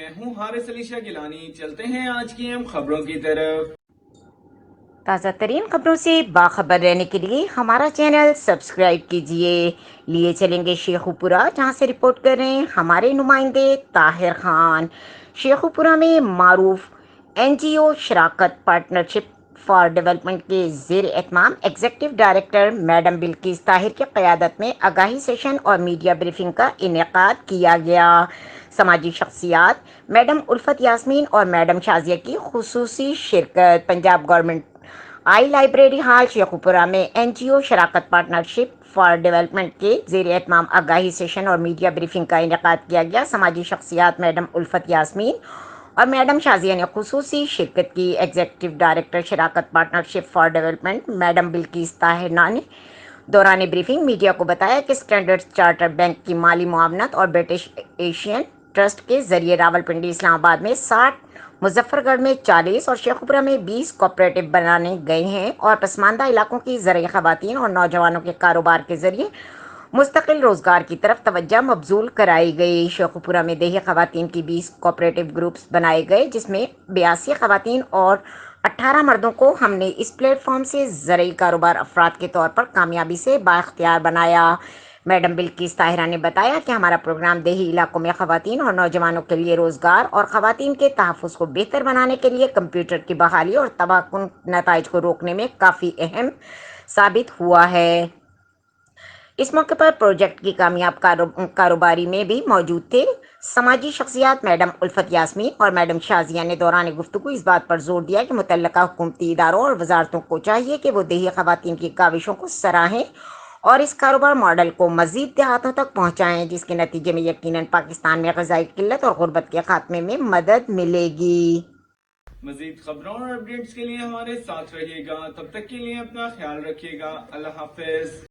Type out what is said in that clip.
میں ہوں حارث علی شاہ گیلانی۔ چلتے ہیں آج کی اہم خبروں کی طرف۔ تازہ ترین خبروں سے باخبر رہنے کے لیے ہمارا چینل سبسکرائب کیجیے۔ لیے چلیں گے شیخو پورہ، جہاں سے رپورٹ کر رہے ہیں ہمارے نمائندے طاہر خان۔ شیخو پورہ میں معروف این جی او شراکت پارٹنرشپ فار ڈیولپمنٹ کے زیر اہتمام executive director madam Bilqis Tahir کی قیادت میں آگاہی سیشن اور میڈیا بریفنگ کا انعقاد کیا گیا۔ سماجی شخصیات میڈم الفت یاسمین اور میڈم شازیہ کی خصوصی شرکت۔ پنجاب گورنمنٹ آئی لائبریری ہال شیخو پورہ میں این جی او شراکت پارٹنرشپ فار ڈیولپمنٹ کے زیر اہتمام آگاہی سیشن اور میڈیا بریفنگ کا انعقاد کیا گیا۔ سماجی شخصیات میڈم الفت یاسمین اور میڈم شازیہ نے خصوصی شرکت کی۔ ایگزیکٹو ڈائریکٹر شراکت partnership for development madam Bilqis Tahir نے دوران بریفنگ میڈیا کو بتایا کہ اسٹینڈرڈ چارٹر بینک کی مالی معاونت اور برٹش ایشین ٹرسٹ کے ذریعے راولپنڈی، اسلام آباد میں 60، مظفر گڑھ میں 40 اور شیخوپورہ میں 20 کوآپریٹو بنانے گئے ہیں اور پسماندہ علاقوں کی زرعی خواتین اور نوجوانوں کے کاروبار کے ذریعے مستقل روزگار کی طرف توجہ مبذول کرائی گئی۔ شیخوپورہ میں دیہی خواتین کی 20 کوآپریٹو گروپس بنائے گئے، جس میں 82 خواتین اور 18 مردوں کو ہم نے اس پلیٹ فارم سے زرعی کاروبار افراد کے طور پر کامیابی سے بااختیار بنایا۔ میڈم بلقیس طاہرہ نے بتایا کہ ہمارا پروگرام دیہی علاقوں میں خواتین اور نوجوانوں کے لیے روزگار اور خواتین کے تحفظ کو بہتر بنانے کے لیے کمپیوٹر کی بحالی اور تباہ کن نتائج کو روکنے میں کافی اہم ثابت ہوا ہے۔ اس موقع پر پروجیکٹ کی کامیاب کاروباری میں بھی موجود تھے۔ سماجی شخصیات میڈم الفت یاسمین اور میڈم شازیہ نے دوران گفتگو اس بات پر زور دیا کہ متعلقہ حکومتی اداروں اور وزارتوں کو چاہیے کہ وہ دیہی خواتین کی کاوشوں کو سراہیں اور اس کاروبار ماڈل کو مزید دیہاتوں تک پہنچائیں، جس کے نتیجے میں یقیناً پاکستان میں غذائی قلت اور غربت کے خاتمے میں مدد ملے گی۔ مزید خبروں اور اپڈیٹس کے لیے ہمارے ساتھ رہیے گا۔ تب تک کے لیے اپنا خیال رکھیے گا۔ اللہ حافظ۔